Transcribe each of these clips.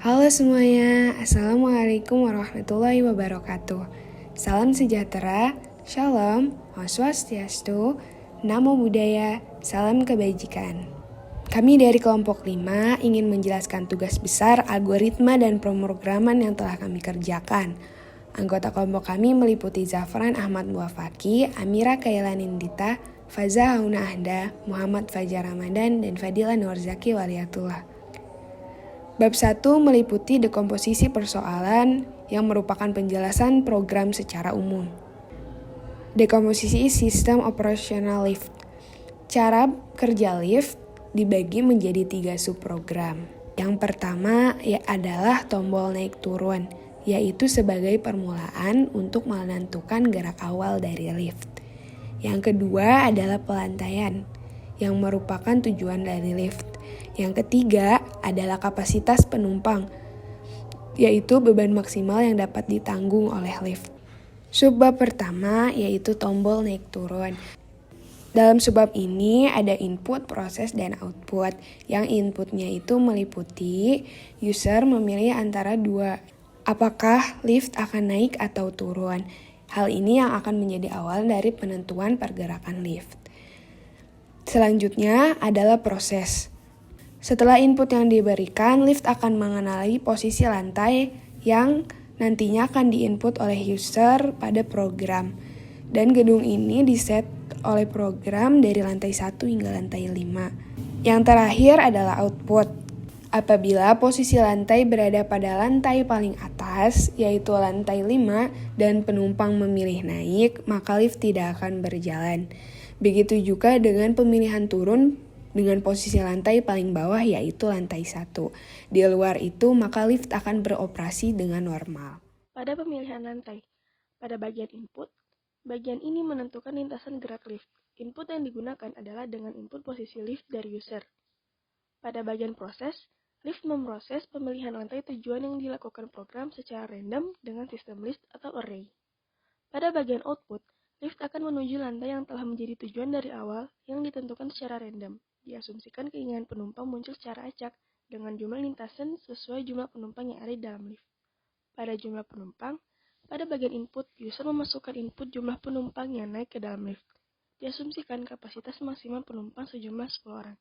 Halo semuanya, Assalamualaikum warahmatullahi wabarakatuh. Salam sejahtera, Shalom, Om Swastiastu, Namo Buddhaya, Salam Kebajikan. Kami dari kelompok 5 ingin menjelaskan tugas besar, algoritma, dan pemrograman yang telah kami kerjakan. Anggota kelompok kami meliputi Zafran Ahmad Muwafaki, Amira Kailanindita, Faza Hauna Ahda, Muhammad Fajar Ramadan, dan Fadila Nurzaki Waliatullah. Bab 1 meliputi dekomposisi persoalan yang merupakan penjelasan program secara umum. Dekomposisi sistem operasional lift. Cara kerja lift dibagi menjadi 3 subprogram. Yang pertama adalah tombol naik turun, yaitu sebagai permulaan untuk menentukan gerak awal dari lift. Yang kedua adalah pelantaian, yang merupakan tujuan dari lift. Yang ketiga adalah kapasitas penumpang, yaitu beban maksimal yang dapat ditanggung oleh lift. Subbab pertama yaitu tombol naik turun. Dalam subbab ini ada input, proses, dan output. Yang inputnya itu meliputi user memilih antara dua, apakah lift akan naik atau turun. Hal ini yang akan menjadi awal dari penentuan pergerakan lift. Selanjutnya adalah proses. Setelah input yang diberikan, lift akan mengenali posisi lantai yang nantinya akan diinput oleh user pada program. Dan gedung ini diset oleh program dari lantai 1 hingga lantai 5. Yang terakhir adalah output. Apabila posisi lantai berada pada lantai paling atas, yaitu lantai 5, dan penumpang memilih naik, maka lift tidak akan berjalan. Begitu juga dengan pemilihan turun dengan posisi lantai paling bawah yaitu lantai 1. Di luar itu maka lift akan beroperasi dengan normal. Pada pemilihan lantai, pada bagian input, bagian ini menentukan lintasan gerak lift. Input yang digunakan adalah dengan input posisi lift dari user. Pada bagian proses, lift memproses pemilihan lantai tujuan yang dilakukan program secara random dengan sistem list atau array. Pada bagian output, lift akan menuju lantai yang telah menjadi tujuan dari awal yang ditentukan secara random. Diasumsikan keinginan penumpang muncul secara acak dengan jumlah lintasan sesuai jumlah penumpang yang ada di dalam lift. Pada jumlah penumpang, pada bagian input, user memasukkan input jumlah penumpang yang naik ke dalam lift. Diasumsikan kapasitas maksimal penumpang sejumlah 10 orang.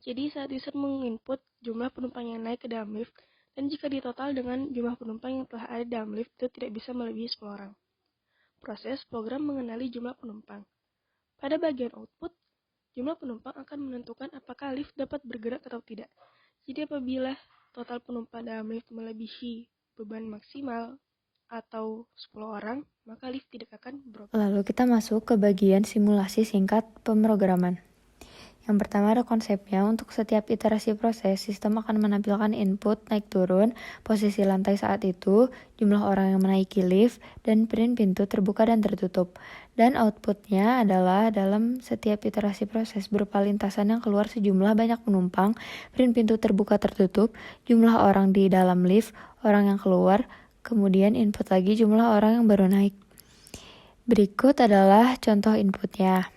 Jadi saat user menginput jumlah penumpang yang naik ke dalam lift, dan jika ditotal dengan jumlah penumpang yang telah ada dalam lift itu tidak bisa melebihi 10 orang. Proses program mengenali jumlah penumpang. Pada bagian output, jumlah penumpang akan menentukan apakah lift dapat bergerak atau tidak. Jadi apabila total penumpang dalam lift melebihi beban maksimal atau 10 orang, maka lift tidak akan beroperasi. Lalu kita masuk ke bagian simulasi singkat pemrograman. Yang pertama ada konsepnya. Untuk setiap iterasi proses, sistem akan menampilkan input naik turun, posisi lantai saat itu, jumlah orang yang menaiki lift, dan print pintu terbuka dan tertutup. Dan outputnya adalah dalam setiap iterasi proses berupa lintasan yang keluar sejumlah banyak penumpang, print pintu terbuka tertutup, jumlah orang di dalam lift, orang yang keluar, kemudian input lagi jumlah orang yang baru naik. Berikut adalah contoh inputnya.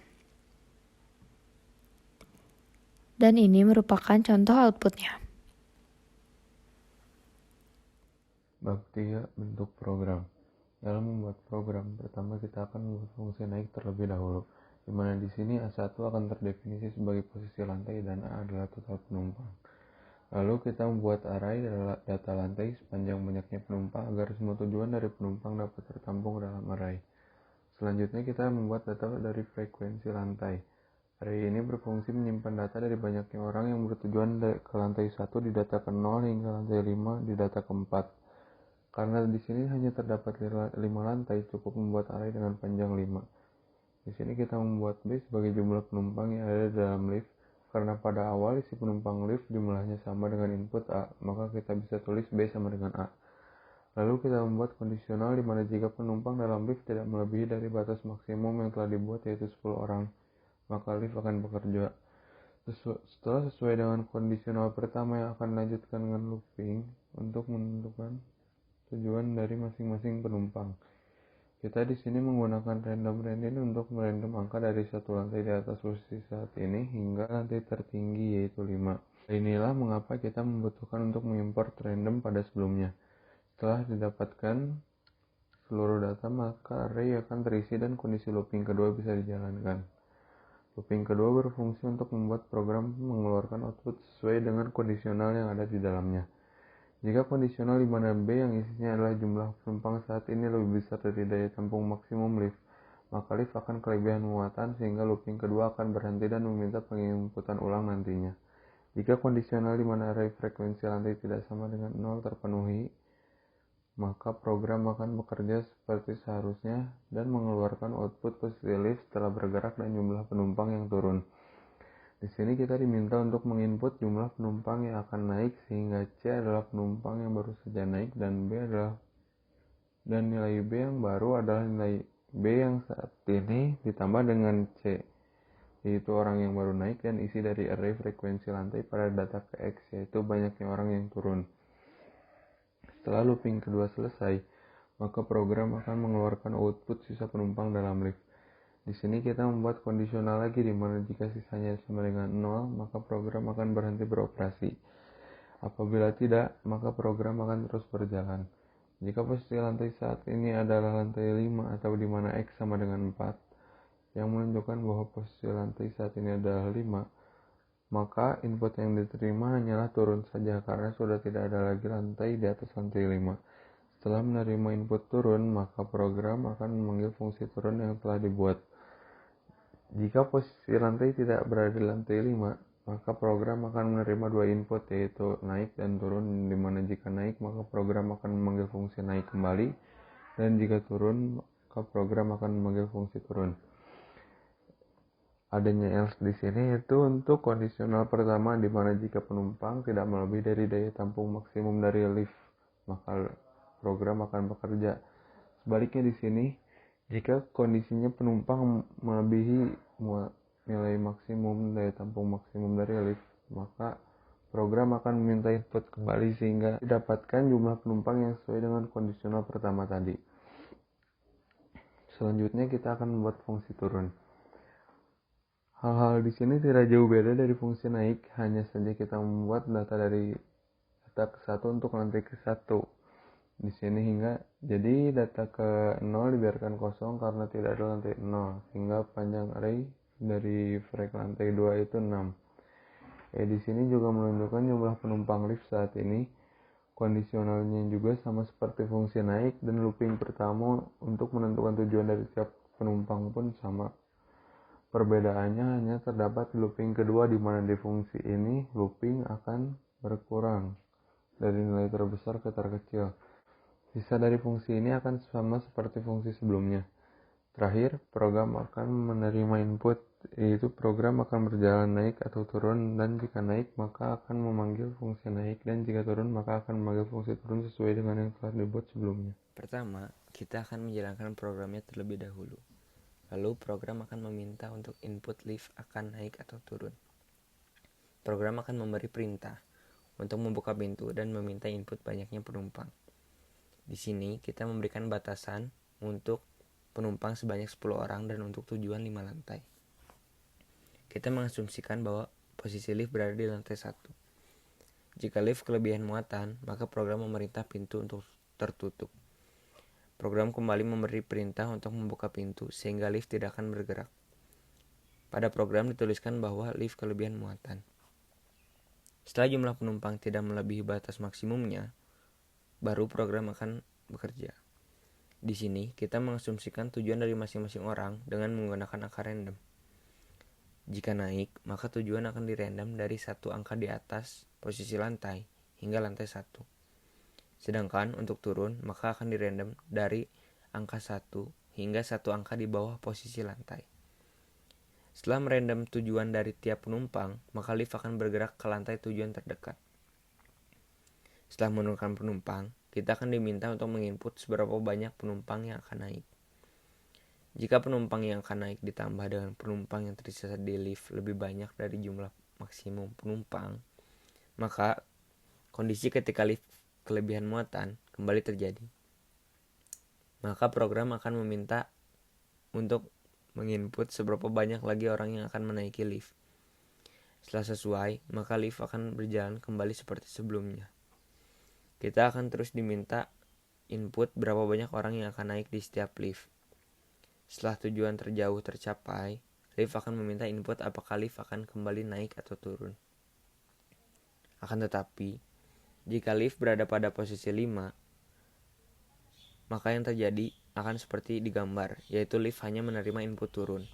Dan ini merupakan contoh outputnya. Bab 3. Bentuk program. Dalam membuat program, pertama kita akan membuat fungsi naik terlebih dahulu, di mana di sini A1 akan terdefinisi sebagai posisi lantai dan A adalah total penumpang. Lalu kita membuat array data lantai sepanjang banyaknya penumpang agar semua tujuan dari penumpang dapat tertampung dalam array. Selanjutnya kita membuat data dari frekuensi lantai. Array ini berfungsi menyimpan data dari banyaknya orang yang bertujuan ke lantai 1 di data ke-0 hingga lantai 5 di data ke-4. Karena di sini hanya terdapat 5 lantai, cukup membuat array dengan panjang 5. Di sini kita membuat B sebagai jumlah penumpang yang ada di dalam lift. Karena pada awal isi penumpang lift jumlahnya sama dengan input A, maka kita bisa tulis B sama dengan A. Lalu kita membuat kondisional di mana jika penumpang dalam lift tidak melebihi dari batas maksimum yang telah dibuat yaitu 10 orang, maka lift akan bekerja. Setelah sesuai dengan kondisional pertama yang akan dilanjutkan dengan looping untuk menentukan tujuan dari masing-masing penumpang. Kita di sini menggunakan random range untuk merandom angka dari satu lantai di atas posisi saat ini hingga lantai tertinggi yaitu 5. Inilah mengapa kita membutuhkan untuk mengimport random pada sebelumnya. Setelah didapatkan seluruh data, maka array akan terisi dan kondisi looping kedua bisa dijalankan. Looping kedua berfungsi untuk membuat program mengeluarkan output sesuai dengan kondisional yang ada di dalamnya. Jika kondisional di mana B yang isinya adalah jumlah penumpang saat ini lebih besar dari daya tampung maksimum lift, maka lift akan kelebihan muatan sehingga looping kedua akan berhenti dan meminta penginputan ulang nantinya. Jika kondisional di mana array frekuensi lantai tidak sama dengan 0 terpenuhi, maka program akan bekerja seperti seharusnya dan mengeluarkan output posisi lift setelah bergerak dan jumlah penumpang yang turun. Di sini kita diminta untuk menginput jumlah penumpang yang akan naik sehingga C adalah penumpang yang baru saja naik dan nilai B yang baru adalah nilai B yang saat ini ditambah dengan C, yaitu orang yang baru naik, dan isi dari array frekuensi lantai pada data ke X, yaitu banyaknya orang yang turun. Setelah looping kedua selesai, maka program akan mengeluarkan output sisa penumpang dalam lift. Di sini kita membuat kondisional lagi di mana jika sisanya sama dengan 0, maka program akan berhenti beroperasi. Apabila tidak, maka program akan terus berjalan. Jika posisi lantai saat ini adalah lantai 5 atau di mana X sama dengan 4, yang menunjukkan bahwa posisi lantai saat ini adalah 5, maka input yang diterima hanyalah turun saja karena sudah tidak ada lagi lantai di atas lantai 5. Setelah menerima input turun, maka program akan memanggil fungsi turun yang telah dibuat. Jika posisi lantai tidak berada di lantai 5, maka program akan menerima dua input, yaitu naik dan turun, di mana jika naik maka program akan memanggil fungsi naik kembali, dan jika turun maka program akan memanggil fungsi turun. Adanya else di sini itu untuk kondisional pertama, di mana jika penumpang tidak melebihi dari daya tampung maksimum dari lift, maka program akan bekerja. Sebaliknya di sini, jika kondisinya penumpang melebihi nilai maksimum daya tampung maksimum dari lift, maka program akan meminta input kembali sehingga didapatkan jumlah penumpang yang sesuai dengan kondisional pertama tadi. Selanjutnya kita akan membuat fungsi turun. Hal-hal di sini tidak jauh beda dari fungsi naik, hanya saja kita membuat data dari data ke 1 untuk lantai ke 1. Di sini jadi data ke 0 dibiarkan kosong karena tidak ada lantai 0, sehingga panjang array dari frek lantai 2 itu 6. Di sini juga menunjukkan jumlah penumpang lift saat ini. Kondisionalnya juga sama seperti fungsi naik, dan looping pertama untuk menentukan tujuan dari setiap penumpang pun sama. Perbedaannya hanya terdapat di looping kedua, di mana di fungsi ini looping akan berkurang dari nilai terbesar ke terkecil. Sisa dari fungsi ini akan sama seperti fungsi sebelumnya. Terakhir, program akan menerima input, yaitu program akan berjalan naik atau turun, dan jika naik maka akan memanggil fungsi naik, dan jika turun maka akan memanggil fungsi turun sesuai dengan yang telah dibuat sebelumnya. Pertama, kita akan menjalankan programnya terlebih dahulu. Lalu program akan meminta untuk input lift akan naik atau turun. Program akan memberi perintah untuk membuka pintu dan meminta input banyaknya penumpang. Di sini kita memberikan batasan untuk penumpang sebanyak 10 orang dan untuk tujuan 5 lantai. Kita mengasumsikan bahwa posisi lift berada di lantai 1. Jika lift kelebihan muatan, maka program memerintah pintu untuk tertutup. Program kembali memberi perintah untuk membuka pintu sehingga lift tidak akan bergerak. Pada program dituliskan bahwa lift kelebihan muatan. Setelah jumlah penumpang tidak melebihi batas maksimumnya, baru program akan bekerja. Di sini kita mengasumsikan tujuan dari masing-masing orang dengan menggunakan angka random. Jika naik, maka tujuan akan dirandom dari satu angka di atas posisi lantai hingga lantai 1. Sedangkan untuk turun, maka akan dirandom dari angka 1 hingga satu angka di bawah posisi lantai. Setelah merandom tujuan dari tiap penumpang, maka lift akan bergerak ke lantai tujuan terdekat. Setelah menurunkan penumpang, kita akan diminta untuk menginput seberapa banyak penumpang yang akan naik. Jika penumpang yang akan naik ditambah dengan penumpang yang tersisa di lift lebih banyak dari jumlah maksimum penumpang, maka kondisi ketika lift kelebihan muatan kembali terjadi. Maka program akan meminta untuk menginput seberapa banyak lagi orang yang akan menaiki lift. Setelah sesuai, maka lift akan berjalan kembali seperti sebelumnya. Kita akan terus diminta input berapa banyak orang yang akan naik di setiap lift. Setelah tujuan terjauh tercapai, lift akan meminta input apakah lift akan kembali naik atau turun. Akan tetapi, jika lift berada pada posisi 5, maka yang terjadi akan seperti digambar, yaitu lift hanya menerima input turun.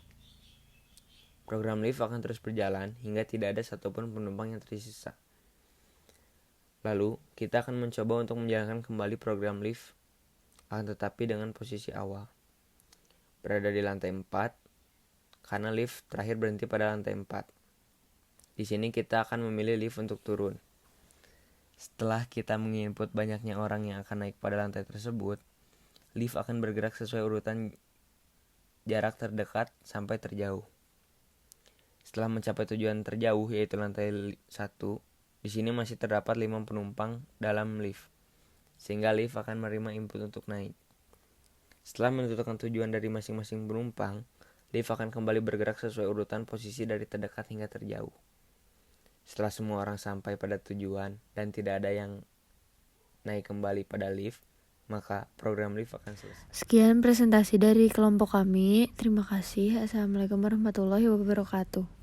Program lift akan terus berjalan hingga tidak ada satupun penumpang yang tersisa. Lalu, kita akan mencoba untuk menjalankan kembali program lift, akan tetapi dengan posisi awal. Berada di lantai 4, karena lift terakhir berhenti pada lantai 4. Di sini kita akan memilih lift untuk turun. Setelah kita menginput banyaknya orang yang akan naik pada lantai tersebut, lift akan bergerak sesuai urutan jarak terdekat sampai terjauh. Setelah mencapai tujuan terjauh, yaitu lantai 1, di sini masih terdapat 5 penumpang dalam lift, sehingga lift akan menerima input untuk naik. Setelah menentukan tujuan dari masing-masing penumpang, lift akan kembali bergerak sesuai urutan posisi dari terdekat hingga terjauh. Setelah semua orang sampai pada tujuan dan tidak ada yang naik kembali pada lift, maka program lift akan selesai. Sekian presentasi dari kelompok kami. Terima kasih. Assalamualaikum warahmatullahi wabarakatuh.